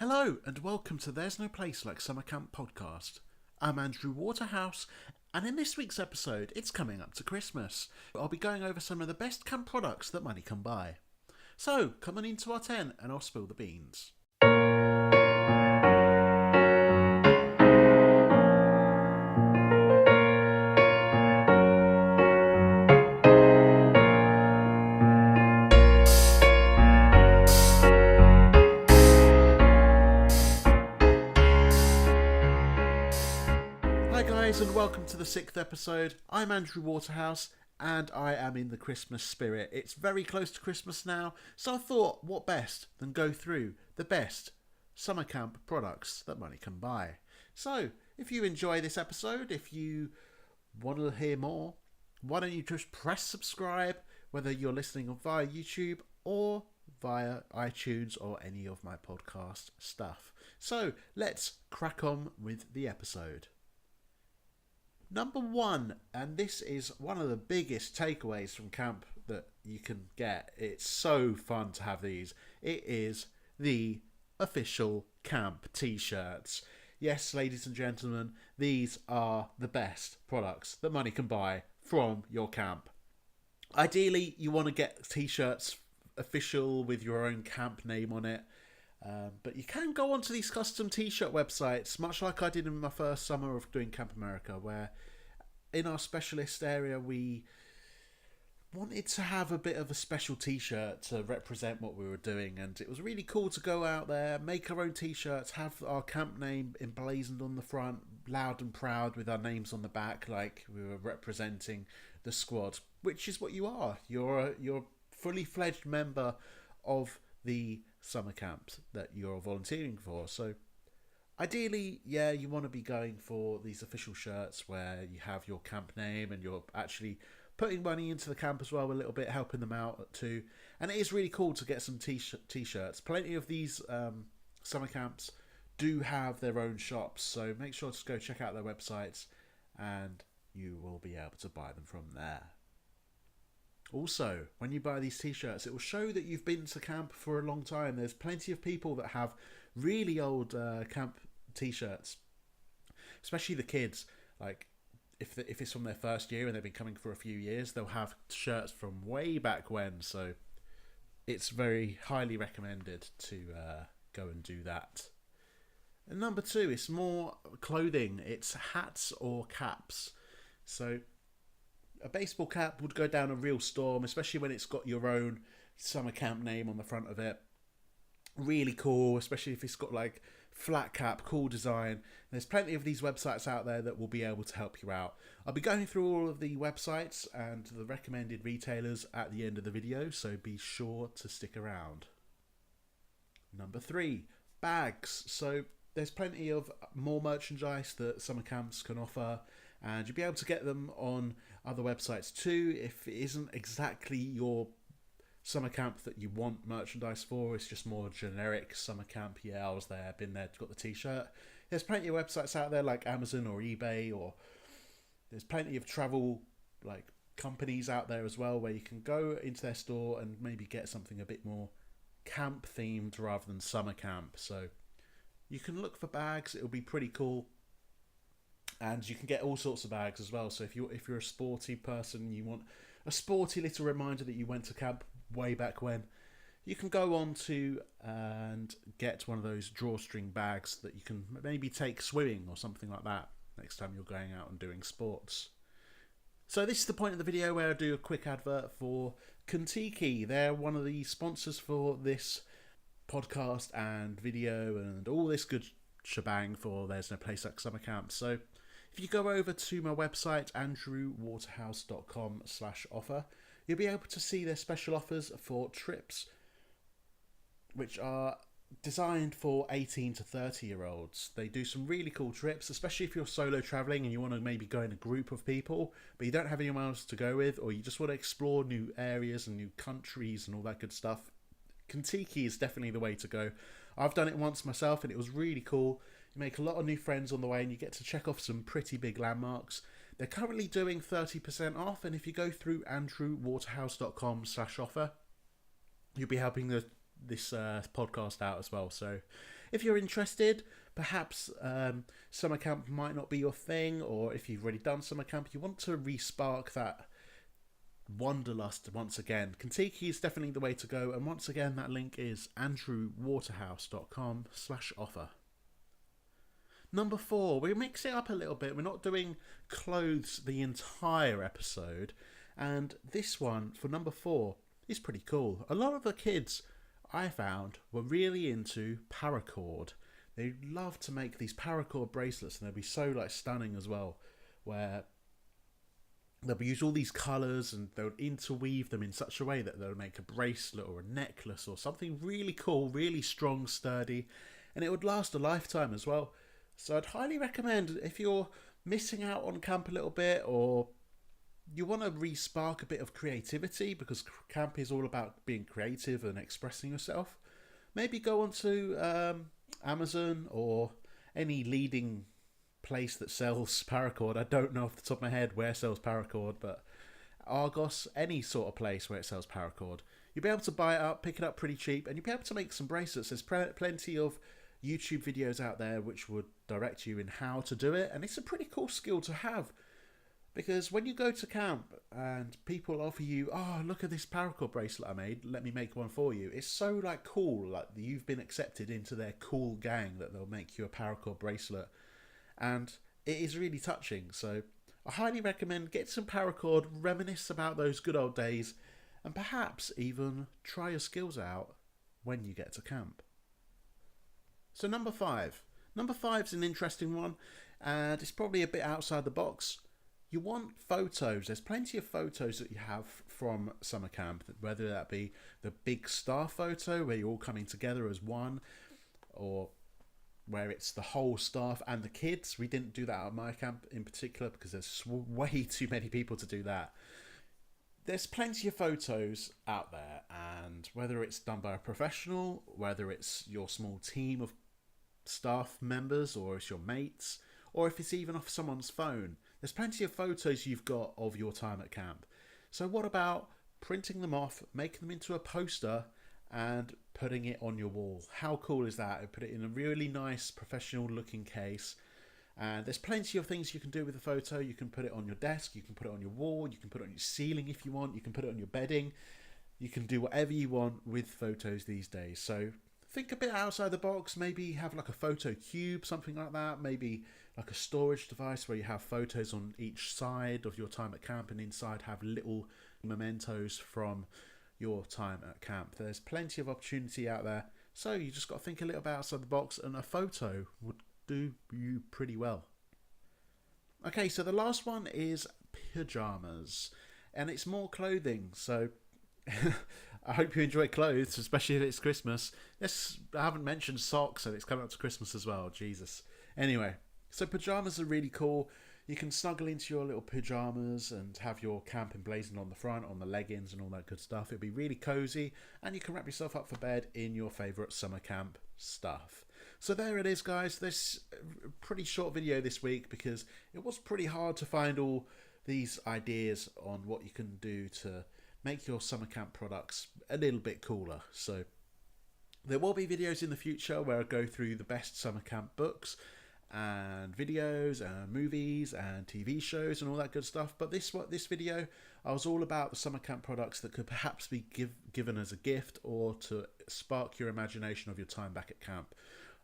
Hello and welcome to There's No Place Like Summer Camp podcast. I'm Andrew Waterhouse, and in this week's episode, it's coming up to Christmas. I'll be going over some of the best camp products that money can buy. So, come on into our tent and I'll spill the beans. Hi guys and welcome to the 6th episode. I'm Andrew Waterhouse and I am in the Christmas spirit. It's very close to Christmas now, so I thought what best than go through the best summer camp products that money can buy. So if you enjoy this episode, if you want to hear more, why don't you just press subscribe, whether you're listening via YouTube or via iTunes or any of my podcast stuff. So let's crack on with the episode. Number one, and this is one of the biggest takeaways from camp that you can get. It's so fun to have these. It is the official camp t-shirts. Yes, ladies and gentlemen, these are the best products that money can buy from your camp. Ideally, you want to get t-shirts official with your own camp name on it. But you can go onto these custom t-shirt websites, much like I did in my first summer of doing Camp America, where in our specialist area we wanted to have a bit of a special t-shirt to represent what we were doing, and it was really cool to go out there, make our own t-shirts, have our camp name emblazoned on the front, loud and proud, with our names on the back, like we were representing the squad, which is what you are. You're a fully fledged member of the summer camps that you're volunteering for. So ideally, yeah, you want to be going for these official shirts where you have your camp name and you're actually putting money into the camp as well, a little bit, helping them out too. And it is really cool to get some t-shirts. Plenty of these summer camps do have their own shops, so make sure to go check out their websites and you will be able to buy them from there. Also, when you buy these t-shirts, it will show that you've been to camp for a long time. There's plenty of people that have really old camp t-shirts, especially the kids. Like, if it's from their first year and they've been coming for a few years, they'll have shirts from way back when. So it's very highly recommended to go and do that. And number two, it's more clothing. It's hats or caps. So a baseball cap would go down a real storm, especially when it's got your own summer camp name on the front of it. Really cool, especially if it's got like flat cap, cool design. There's plenty of these websites out there that will be able to help you out. I'll be going through all of the websites and the recommended retailers at the end of the video, so be sure to stick around. Number three, bags. So there's plenty of more merchandise that summer camps can offer, and you'll be able to get them on other websites too. If it isn't exactly your summer camp that you want merchandise for, it's just more generic summer camp. Yeah, I was there, been there, got the t-shirt. There's plenty of websites out there like Amazon or eBay, or there's plenty of travel like companies out there as well where you can go into their store and maybe get something a bit more camp themed rather than summer camp. So you can look for bags. It'll be pretty cool. And you can get all sorts of bags as well. So if you're a sporty person, you want a sporty little reminder that you went to camp way back when, you can go on to and get one of those drawstring bags that you can maybe take swimming or something like that next time you're going out and doing sports. So this is the point of the video where I do a quick advert for Contiki. They're one of the sponsors for this podcast and video and all this good shebang for There's No Place Like Summer Camp. So if you go over to my website, andrewwaterhouse.com/offer, you'll be able to see their special offers for trips, which are designed for 18 to 30-year-olds. They do some really cool trips, especially if you're solo traveling and you want to maybe go in a group of people, but you don't have anyone else to go with, or you just want to explore new areas and new countries and all that good stuff. Contiki is definitely the way to go. I've done it once myself and it was really cool. You make a lot of new friends on the way and you get to check off some pretty big landmarks. They're currently doing 30% off, and if you go through andrewwaterhouse.com/offer, you'll be helping this podcast out as well. So if you're interested, perhaps summer camp might not be your thing, or if you've already done summer camp, you want to re-spark that wanderlust once again, Contiki is definitely the way to go. And once again, that link is andrewwaterhouse.com/offer. Number 4, we mix it up a little bit. We're not doing clothes the entire episode. And this one, for number 4, is pretty cool. A lot of the kids I found were really into paracord. They love to make these paracord bracelets, and they'll be so like stunning as well, where they'll use all these colours and they'll interweave them in such a way that they'll make a bracelet or a necklace or something really cool, really strong, sturdy, and it would last a lifetime as well. So I'd highly recommend, if you're missing out on camp a little bit, or you want to re-spark a bit of creativity, because camp is all about being creative and expressing yourself, maybe go onto Amazon or any leading place that sells paracord. I don't know off the top of my head where sells paracord, but Argos, any sort of place where it sells paracord, you'll be able to buy it up, pick it up pretty cheap, and you'll be able to make some bracelets. There's plenty of YouTube videos out there which would direct you in how to do it, and it's a pretty cool skill to have, because when you go to camp and people offer you, oh, look at this paracord bracelet I made, let me make one for you, it's so like cool, like you've been accepted into their cool gang that they'll make you a paracord bracelet, and it is really touching. So I highly recommend get some paracord, reminisce about those good old days, and perhaps even try your skills out when you get to camp. So number 5. Number 5 is an interesting one, and it's probably a bit outside the box. You want photos. There's plenty of photos that you have from summer camp, whether that be the big staff photo where you're all coming together as one, or where it's the whole staff and the kids. We didn't do that at my camp in particular because there's way too many people to do that. There's plenty of photos out there, and whether it's done by a professional, whether it's your small team of staff members, or it's your mates, or if it's even off someone's phone, there's plenty of photos you've got of your time at camp. So what about printing them off, making them into a poster, and putting it on your wall? How cool is that? Put it in a really nice professional looking case, and there's plenty of things you can do with the photo. You can put it on your desk, you can put it on your wall, you can put it on your ceiling if you want, you can put it on your bedding, you can do whatever you want with photos these days. So think a bit outside the box. Maybe have like a photo cube, something like that. Maybe like a storage device where you have photos on each side of your time at camp, and inside have little mementos from your time at camp. There's plenty of opportunity out there, so you just got to think a little bit outside the box, and a photo would do you pretty well. Okay, so the last one is pyjamas, and it's more clothing. So I hope you enjoy clothes, especially if it's Christmas. I haven't mentioned socks, and it's coming up to Christmas as well. Jesus. Anyway, so pyjamas are really cool. You can snuggle into your little pyjamas and have your camp emblazoned on the front, on the leggings and all that good stuff. It'll be really cozy, and you can wrap yourself up for bed in your favourite summer camp stuff. So there it is, guys. This pretty short video this week, because it was pretty hard to find all these ideas on what you can do to make your summer camp products a little bit cooler. So there will be videos in the future where I go through the best summer camp books and videos and movies and TV shows and all that good stuff. But this video, I was all about the summer camp products that could perhaps be given as a gift, or to spark your imagination of your time back at camp.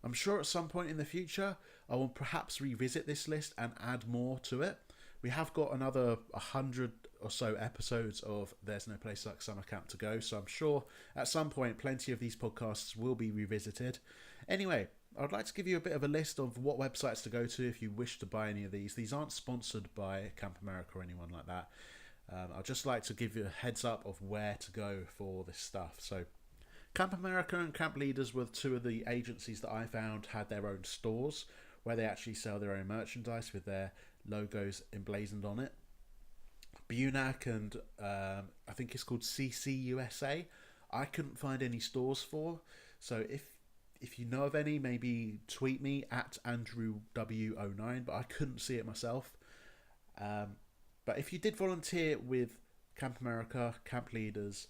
I'm sure at some point in the future I will perhaps revisit this list and add more to it. We have got another 100 or so episodes of There's No Place Like Summer Camp to go, so I'm sure at some point plenty of these podcasts will be revisited. Anyway, I'd like to give you a bit of a list of what websites to go to if you wish to buy any of these. These aren't sponsored by Camp America or anyone like that. I'd just like to give you a heads up of where to go for this stuff. So Camp America and Camp Leaders were two of the agencies that I found had their own stores where they actually sell their own merchandise with their logos emblazoned on it. Bunac and I think it's called CCUSA, I couldn't find any stores for. So if you know of any, maybe tweet me at AndrewW09, but I couldn't see it myself. But if you did volunteer with Camp America, Camp Leaders,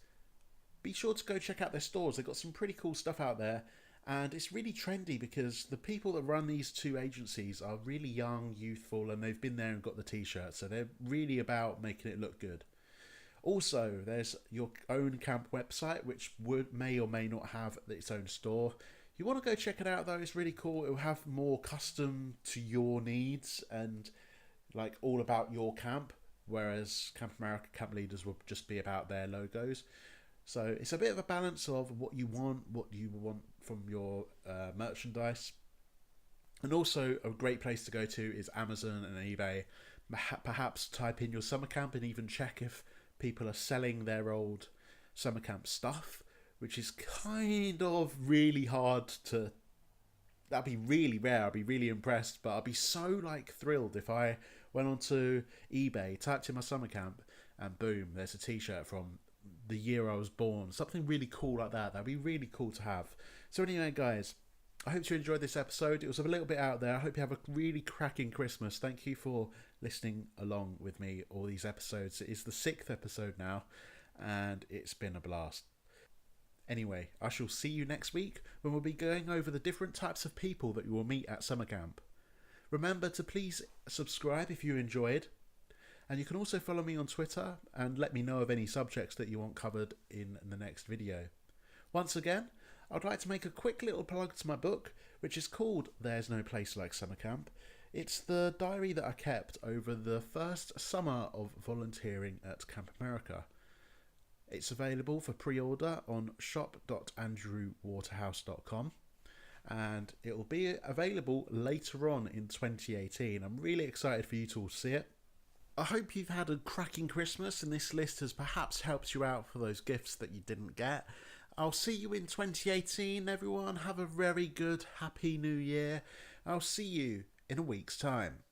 be sure to go check out their stores. They've got some pretty cool stuff out there. And it's really trendy because the people that run these two agencies are really young, youthful, and they've been there and got the t-shirt. So they're really about making it look good. Also, there's your own camp website, which may or may not have its own store. You want to go check it out though, it's really cool. It'll have more custom to your needs and like all about your camp, whereas Camp America Camp Leaders will just be about their logos. So it's a bit of a balance of what you want from your merchandise. And also a great place to go to is Amazon and eBay. Perhaps type in your summer camp and even check if people are selling their old summer camp stuff, which is kind of really hard to... That'd be really rare. I'd be really impressed, but I'd be so like thrilled if I went onto eBay, typed in my summer camp, and boom, there's a t-shirt from the year I was born. Something really cool like that. That'd be really cool to have. So anyway, guys, I hope you enjoyed this episode. It was a little bit out there. I hope you have a really cracking Christmas. Thank you for listening along with me all these episodes. It is the 6th episode now, and it's been a blast. Anyway, I shall see you next week when we'll be going over the different types of people that you will meet at summer camp. Remember to please subscribe if you enjoyed. And you can also follow me on Twitter and let me know of any subjects that you want covered in the next video. Once again, I'd like to make a quick little plug to my book, which is called There's No Place Like Summer Camp. It's the diary that I kept over the first summer of volunteering at Camp America. It's available for pre-order on shop.andrewwaterhouse.com. And it will be available later on in 2018. I'm really excited for you to all see it. I hope you've had a cracking Christmas and this list has perhaps helped you out for those gifts that you didn't get. I'll see you in 2018, everyone. Have a very good, happy new year. I'll see you in a week's time.